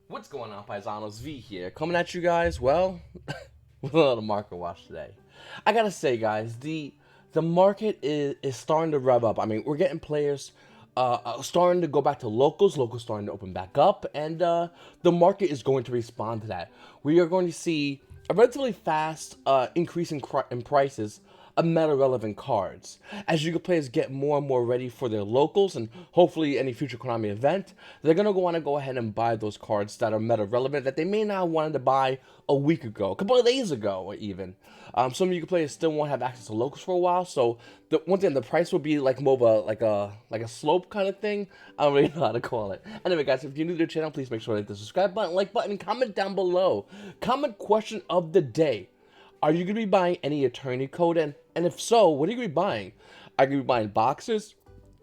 What's going on, Paisanos? V here, coming at you guys, well, with a little market watch today. I gotta say, guys, the market is starting to rev up. I mean, we're getting players starting to go back to locals starting to open back up, and the market is going to respond to that. We are going to see a relatively fast increase in prices of meta relevant cards. As Yu-Gi-Oh players get more and more ready for their locals and hopefully any future Konami event, they're gonna want to go ahead and buy those cards that are meta relevant that they may not have wanted to buy a week ago, a couple of days ago, or even. Some Yu-Gi-Oh players still won't have access to locals for a while, so once again the price will be like more of a slope kind of thing. I don't really know how to call it. Anyway, guys, if you're new to the channel, please make sure to hit the subscribe button, like button, and comment down below. Comment question of the day. Are you going to be buying any Eternity Code? And if so, what are you going to be buying? Are you going to be buying boxes,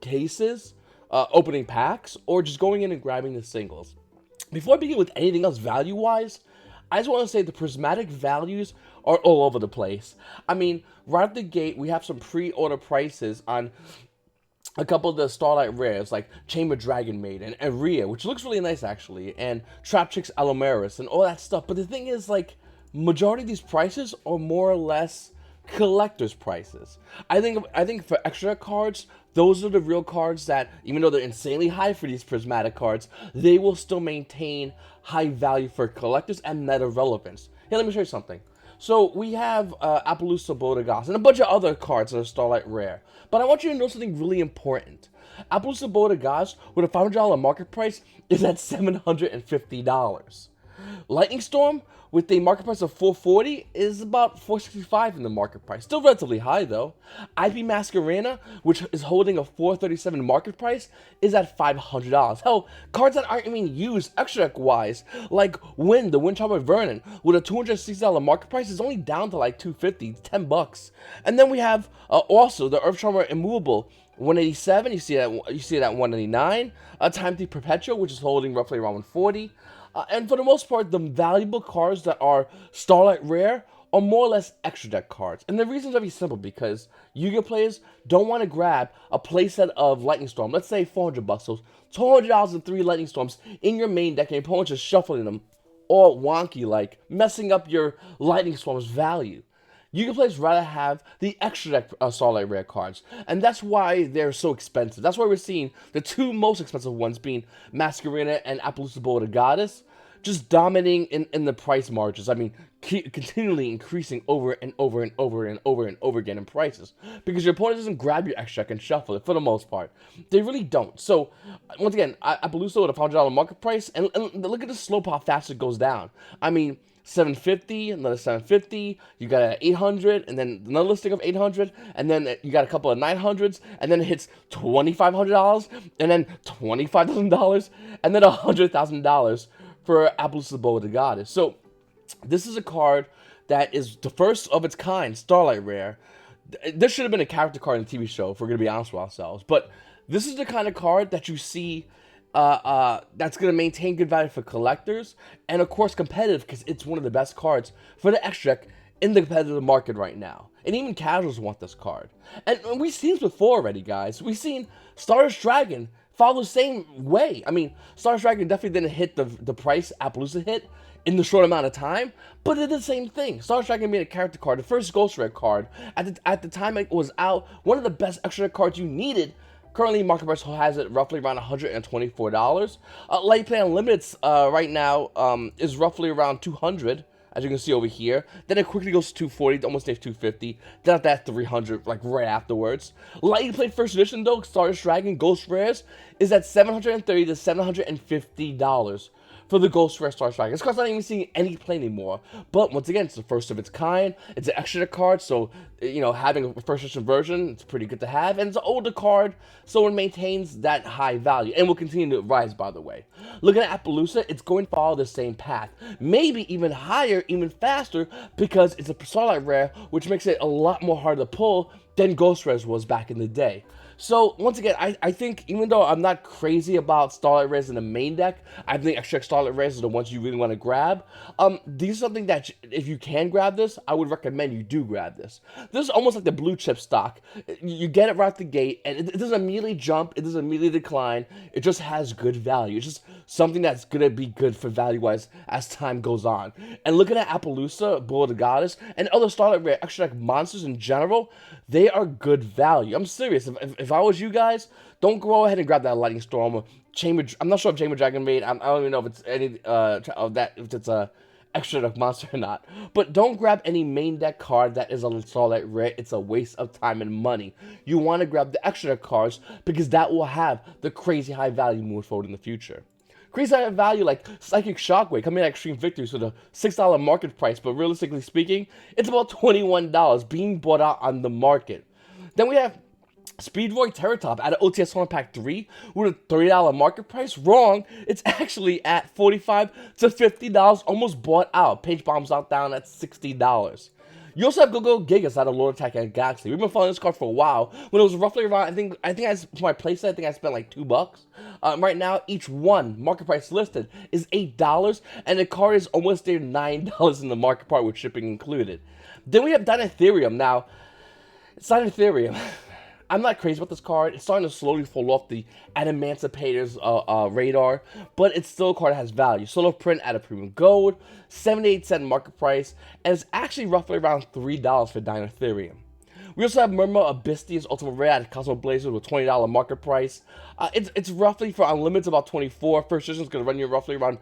cases, opening packs, or just going in and grabbing the singles? Before I begin with anything else value-wise, I just want to say the prismatic values are all over the place. I mean, right at the gate, we have some pre-order prices on a couple of the Starlight Rares, like Chamber Dragon Maiden and Rhea, which looks really nice, actually, and Trap Chicks Alomeris and all that stuff. But the thing is, like, majority of these prices are more or less collector's prices. I think for extra cards, those are the real cards that, even though they're insanely high for these prismatic cards, they will still maintain high value for collectors and meta relevance. Here, let me show you something. So we have Appaloosa Bodegas and a bunch of other cards that are Starlight Rare. But I want you to know something really important. Appaloosa Bodegas with a $500 market price is at $750. Lightning Storm with a market price of $440 is about $465 in the market price. Still relatively high though. IP Masquerena, which is holding a $437 market price, is at $500. Hell, cards that aren't even used extra deck wise, like the Wind Charmer Vernon, with a $260 market price, is only down to like $250, $10. And then we have also the Earth Charmer Immovable 187. You see it at 199. Time Thief Perpetual, which is holding roughly around 140. And for the most part, the valuable cards that are Starlight Rare are more or less extra deck cards. And the reason's very simple, because Yu-Gi-Oh players don't want to grab a playset of Lightning Storm, let's say $400, so $200 and 3 Lightning Storms in your main deck, and your opponent's just shuffling them all wonky, like messing up your Lightning Storm's value. Yu-Gi-Oh players rather have the extra deck Starlight Rare cards, and that's why they're so expensive. That's why we're seeing the two most expensive ones being Masquerena and Appaloosa Bodegas, just dominating in the price margins. I mean, continually increasing over and over and over and over and over again in prices, because your opponent doesn't grab your extra deck and shuffle it for the most part. They really don't. So once again, Appaloosa with a $500 market price, and look at the slope how fast it goes down. I mean, 750, another 750, you got an 800, and then another listing of 800, and then you got a couple of 900s, and then it hits $2,500, and then $25,000, and then $100,000 for Appaloosa Bodegas. So this is a card that is the first of its kind, Starlight Rare. This should have been a character card in the TV show, if we're going to be honest with ourselves, but this is the kind of card that you see that's going to maintain good value for collectors, and of course competitive, because it's one of the best cards for the extra deck in the competitive market right now. And even casuals want this card. And we've seen this before already, guys. We've seen Stardust Dragon follow the same way. I mean, Stardust Dragon definitely didn't hit the price Appaloosa hit in the short amount of time, but it did the same thing. Stardust Dragon made a character card, the first Ghost Red card. At the time it was out, one of the best extra deck cards you needed. Currently, market price has it roughly around $124. Light Play Unlimited right now is roughly around $200, as you can see over here. Then it quickly goes to $240, almost to $250. Then at that $300, like right afterwards. Light Play First Edition though, Stardust Dragon Ghost Rares is at $730 to $750 for the Ghost Rare Stardust Dragon. This card's not even seeing any play anymore. But once again, it's the first of its kind. It's an extra card, so you know, having a first edition version, it's pretty good to have. And it's an older card, so it maintains that high value, and will continue to rise, by the way. Looking at Appaloosa, it's going to follow the same path, maybe even higher, even faster, because it's a Starlight Rare, which makes it a lot more hard to pull than Ghost Rares was back in the day. So once again, I think even though I'm not crazy about Starlight Rares in the main deck, I think extra Starlight Rares are the ones you really want to grab. These are something that if you can grab this, I would recommend you do grab this. This is almost like the blue chip stock. You get it right out the gate, and it doesn't immediately jump, it doesn't immediately decline. It just has good value. It's just something that's gonna be good for value-wise as time goes on. And looking at Appaloosa, Bull of the Goddess, and other Starlight Rare extra deck monsters in general, they are good value. I'm serious. If I was you guys, don't go ahead and grab that Lightning Storm or Chamber. I'm not sure if Chamber Dragon Maid. I don't even know if it's any of that. If it's a extra deck monster or not. But don't grab any main deck card that is a Starlight Rare. It's a waste of time and money. You want to grab the extra deck cards because that will have the crazy high value moving forward in the future. Crazy high value like Psychic Shockwave coming at Extreme Victories with a $6 market price, but realistically speaking, it's about $21 being bought out on the market. Then we have Speedroid Terratop at an OTS Horn Pack 3 with a $30 market price. Wrong, it's actually at $45 to $50, almost bought out. Page Bombs out down at $60. You also have GoGo Gigas out of Lord Attack and Galaxy. We've been following this card for a while. When it was roughly around, for my playset, I think I spent like $2. Right now, each one market price listed is $8, and the card is almost there $9 in the market part with shipping included. Then we have Dinotherium. Now, it's Dinotherium. I'm not crazy about this card. It's starting to slowly fall off the Adamantipator's radar, but it's still a card that has value. Solo print at a premium gold, 78-cent market price, and it's actually roughly around $3 for Dinotherium. We also have Murmur Abysstia's Ultimate Rare at Cosmo Blazer with $20 market price. It's roughly for Unlimited's about $24. First edition is going to run you roughly around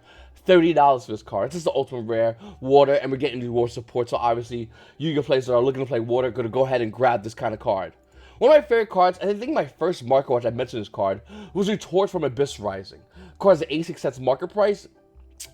$30 for this card. This is the Ultimate Rare Water, and we're getting new water support, so obviously YuGiOh players that are looking to play water are going to go ahead and grab this kind of card. One of my favorite cards, and I think my first market watch I mentioned this card, was Retort from Abyss Rising. The card has an 86-cent market price.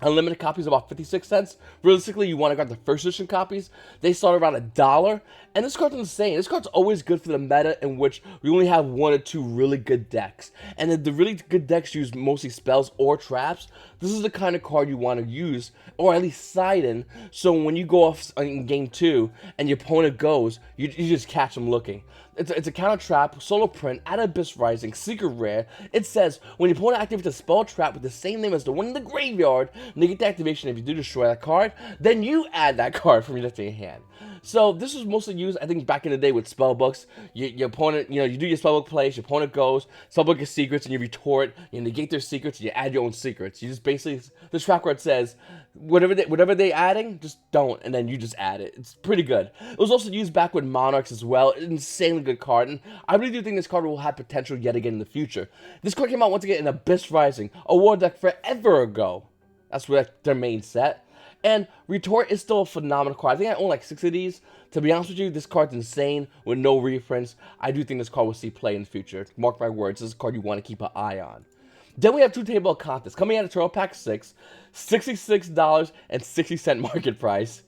Unlimited copies about 56 cents. Realistically, you want to grab the first edition copies. They start around $1. And this card's insane. This card's always good for the meta in which we only have one or two really good decks. And the really good decks use mostly spells or traps. This is the kind of card you want to use, or at least side in, so when you go off in game 2 and your opponent goes, you just catch them looking. It's a counter trap, solo print, at Abyss Rising, secret rare. It says, when your opponent activates a spell trap with the same name as the one in the graveyard, negate the activation if you do destroy that card, then you add that card from your deck to your hand. So this was mostly used, I think, back in the day with spellbooks. Your opponent, you do your spellbook plays, your opponent goes, spellbook is secrets, and you retort, you negate their secrets, and you add your own secrets. You just basically, this trap card says, whatever they adding, just don't, and then you just add it. It's pretty good. It was also used back with Monarchs as well. Insanely good card, and I really do think this card will have potential yet again in the future. This card came out once again in Abyss Rising, a war deck forever ago. That's their main set. And Retort is still a phenomenal card. I think I own like 6 of these. To be honest with you, this card's insane with no reprints. I do think this card will see play in the future. Mark my words, this is a card you want to keep an eye on. Then we have two table of contents. Coming out of Turtle Pack 6, $66.60 market price.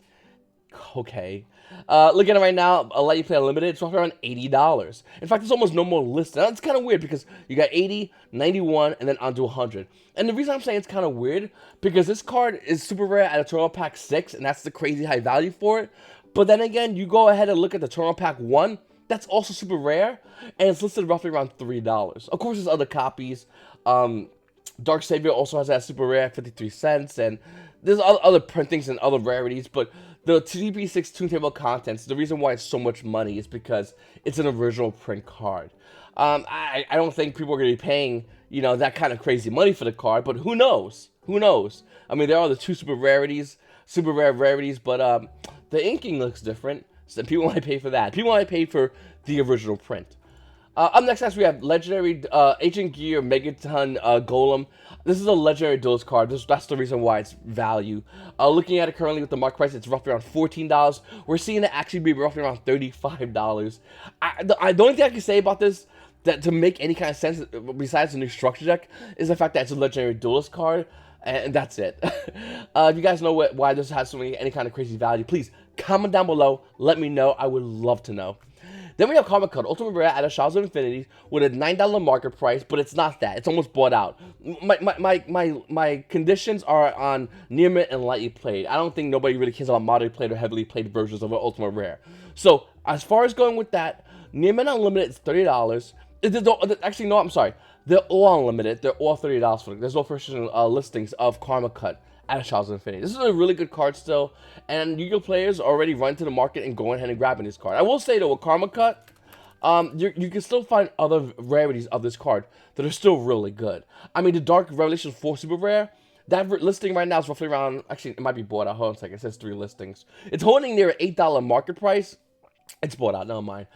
Okay. Looking at it right now, I'll let you play Unlimited. It's roughly around $80. In fact, there's almost no more listed. That's kind of weird because you got 80, 91, and then onto 100. And the reason I'm saying it's kind of weird, because this card is super rare at a Turtle Pack 6, and that's the crazy high value for it. But then again, you go ahead and look at the Turtle Pack 1, that's also super rare, and it's listed roughly around $3. Of course, there's other copies. Dark Savior also has that super rare at 53 cents, and there's other printings and other rarities, but the TP6 Toon Table Contents, the reason why it's so much money is because it's an original print card. I don't think people are going to be paying, that kind of crazy money for the card, but who knows? Who knows? I mean, there are the two super rare rarities, but the inking looks different, so people might pay for that. People might pay for the original print. Up next, we have Legendary Ancient Gear Megaton Golem. This is a Legendary Duelist card. That's the reason why it's value. Looking at it currently with the market price, it's roughly around $14. We're seeing it actually be roughly around $35. The only thing I can say about this, that to make any kind of sense besides the new structure deck, is the fact that it's a Legendary Duelist card, and that's it. If you guys know why this has any kind of crazy value, please comment down below. Let me know. I would love to know. Then we have Karma Code, Ultimate Rare at a Shadows of Infinity with a $9 market price, but it's not that. It's almost bought out. My conditions are on near mint and lightly played. I don't think nobody really cares about moderately played or heavily played versions of an Ultimate Rare. So, as far as going with that, near mint unlimited is $30. Actually, no, I'm sorry. They're all unlimited. They're all $30 for them. There's no first listings of Karma Cut at Shadows of Infinity. This is a really good card still, and Yu-Gi-Oh players already run to the market and going ahead and grabbing this card. I will say though, with Karma Cut, you can still find other rarities of this card that are still really good. I mean, the Dark Revelation 4 Super Rare, that listing right now is roughly around, actually, it might be bought out. Hold on a second, it says 3 listings. It's holding near an $8 market price. It's bought out, never mind.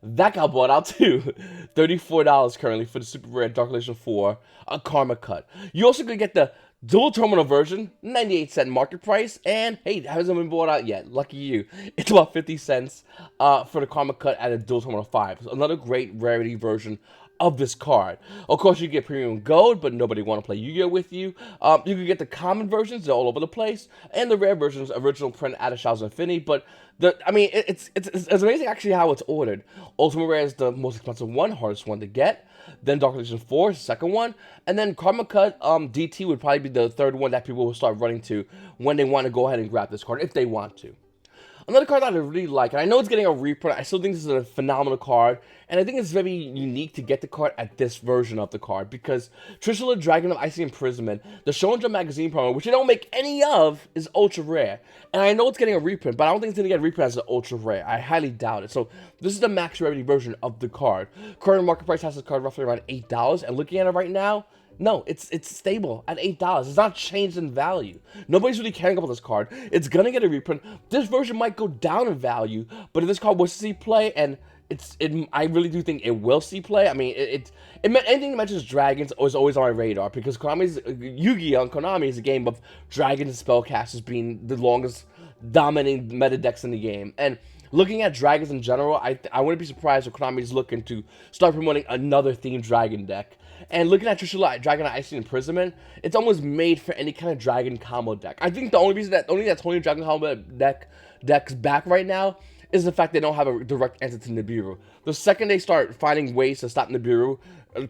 That got bought out too. $34 currently for the Super Rare Dark Revelation 4, a Karma Cut. You also could get the dual terminal version, 98-cent market price, and hey, it hasn't been bought out yet. Lucky you. It's about 50 cents for the Karma Cut at a dual terminal 5. So another great rarity version of this card. Of course, you get premium gold, but nobody want to play Yu-Gi-Oh with you. You can get the common versions, they're all over the place, and the rare versions, original print out of Shadows of Infinity. But it's amazing actually how it's ordered. Ultimate Rare is the most expensive one, hardest one to get. Then Dark Revelation 4 is the second one, and then Karma Cut DT would probably be the third one that people will start running to when they want to go ahead and grab this card, if they want to. Another card that I really like, and I know it's getting a reprint, I still think this is a phenomenal card, and I think it's very unique to get the card at this version of the card, because Trishula Dragon of Icy Imprisonment, the Shonen Jump magazine promo, which I don't make any of, is ultra rare. And I know it's getting a reprint, but I don't think it's going to get a reprint as an ultra rare. I highly doubt it. So this is the max rarity version of the card. Current market price has this card roughly around $8, and looking at it right now, no, it's stable at $8. It's not changed in value. Nobody's really caring about this card. It's gonna get a reprint. This version might go down in value, but if this card was to see play, and I really do think it will see play. I mean, anything that mentions dragons is always on my radar, because Konami's Yu-Gi-Oh! And Konami is a game of dragons and spellcasters being the longest dominating meta decks in the game. And looking at dragons in general, I wouldn't be surprised if Konami is looking to start promoting another themed dragon deck. And looking at Trishula Dragon of Icy Imprisonment, it's almost made for any kind of dragon combo deck. I think the only reason that Tony Dragon combo deck's back right now is the fact they don't have a direct answer to Nibiru. The second they start finding ways to stop Nibiru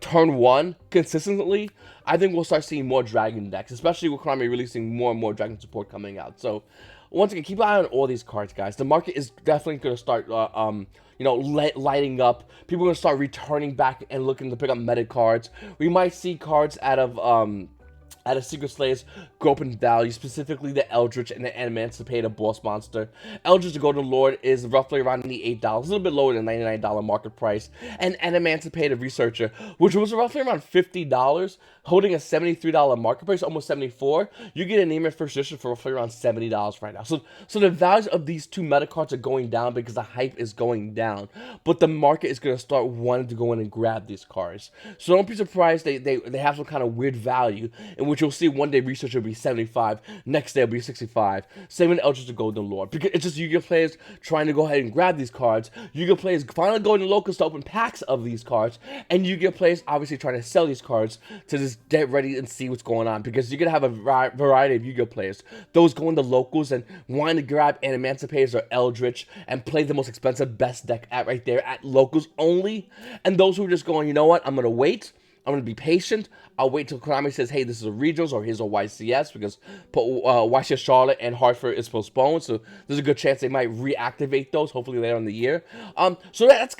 turn 1 consistently, I think we'll start seeing more dragon decks, especially with Konami releasing more and more dragon support coming out. So once again, keep an eye on all these cards, guys. The market is definitely going to start lighting up. People are going to start returning back and looking to pick up meta cards. We might see cards out of Secret Slayers go up in value, specifically the Eldritch and the Emancipator Boss Monster. Eldritch the Golden Lord is roughly around the $8, a little bit lower than the $99 market price. And an Emancipator Researcher, which was roughly around $50, holding a $73 market price, almost $74. You get an Neiman First Edition for roughly around $70 right now. So the values of these two meta cards are going down because the hype is going down. But the market is going to start wanting to go in and grab these cards. So don't be surprised they have some kind of weird value, in which you'll see one day Researcher will be 75, next day will be 65. Same with Eldritch the Golden Lord. Because it's just Yu-Gi-Oh players trying to go ahead and grab these cards. Yu-Gi-Oh players finally going to locals to open packs of these cards. And Yu-Gi-Oh players obviously trying to sell these cards to just get ready and see what's going on. Because you're going to have a variety of Yu-Gi-Oh players. Those going to locals and wanting to grab an Emancipators or Eldritch and play the most expensive best deck right there at locals only. And those who are just going, you know what, I'm going to wait. I'm going to be patient. I'll wait till Konami says, hey, this is a regionals or here's a YCS, because YCS Charlotte and Hartford is postponed, so there's a good chance they might reactivate those, hopefully later in the year. So that's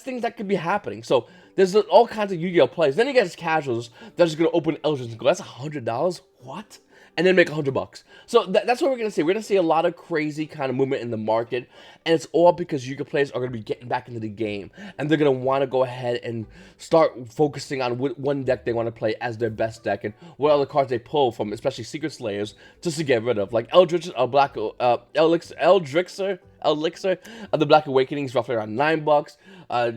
things that could be happening. So there's all kinds of Yu-Gi-Oh plays. Then you get casuals that's just going to open Eldritch and go, that's $100? What? And then make $100. So that's what we're going to see. We're going to see a lot of crazy kind of movement in the market. And it's all because Yu-Gi-Oh players are going to be getting back into the game. And they're going to want to go ahead and start focusing on what one deck they want to play as their best deck. And what other cards they pull from, especially Secret Slayers, just to get rid of. Like Eldritch, Elixir of the Black Awakening is roughly around $9.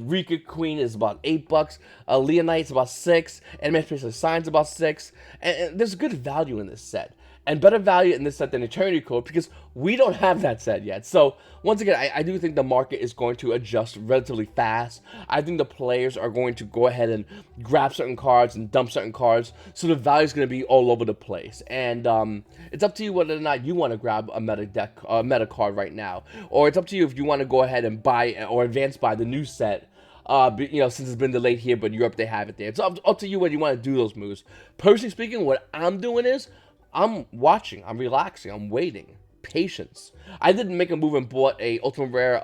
Rika Queen is about $8. Leonite is about $6. Emancipation Signs is about $6. And there's good value in this set. And better value in this set than Eternity Code, because we don't have that set yet. So, once again, I do think the market is going to adjust relatively fast. I think the players are going to go ahead and grab certain cards and dump certain cards, so the value is going to be all over the place. And it's up to you whether or not you want to grab a meta card right now. Or it's up to you if you want to go ahead and buy or advance buy the new set. Since it's been delayed here, but Europe, they have it there. It's up to you whether you want to do those moves. Personally speaking, what I'm doing is, I'm watching, I'm relaxing, I'm waiting. Patience. I didn't make a move and bought a Ultimate Rare,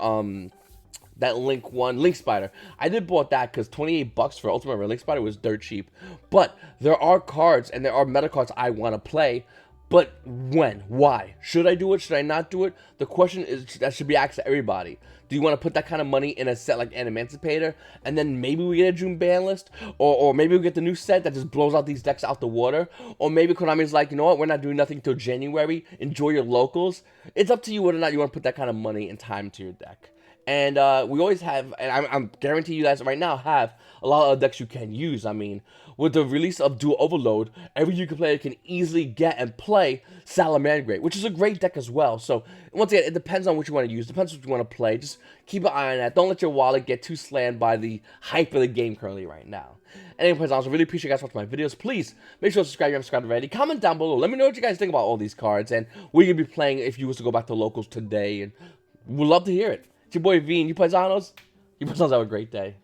that Link Spider. I did bought that because $28 for Ultimate Rare Link Spider was dirt cheap. But there are cards and there are meta cards I want to play. But when? Why? Should I do it? Should I not do it? The question is that should be asked to everybody. Do you want to put that kind of money in a set like an Emancipator, and then maybe we get a June ban list, or maybe we get the new set that just blows out these decks out the water, or maybe Konami's like, you know what, we're not doing nothing until January. Enjoy your locals. It's up to you whether or not you want to put that kind of money and time to your deck. And we always have, and I'm guarantee you guys right now have a lot of decks you can use. I mean, with the release of Dual Overload, every YuGiOh player can easily get and play Salamangreat, which is a great deck as well. So, once again, it depends on what you want to use, depends what you want to play. Just keep an eye on that. Don't let your wallet get too slammed by the hype of the game currently right now. Anyways, I really appreciate you guys watching my videos. Please, make sure to subscribe if you haven't subscribed already. Comment down below. Let me know what you guys think about all these cards, and what you're going to be playing if you was to go back to locals today, and we'd love to hear it. It's your boy V, and YuGiOh Paisanos. You Paisanos have a great day.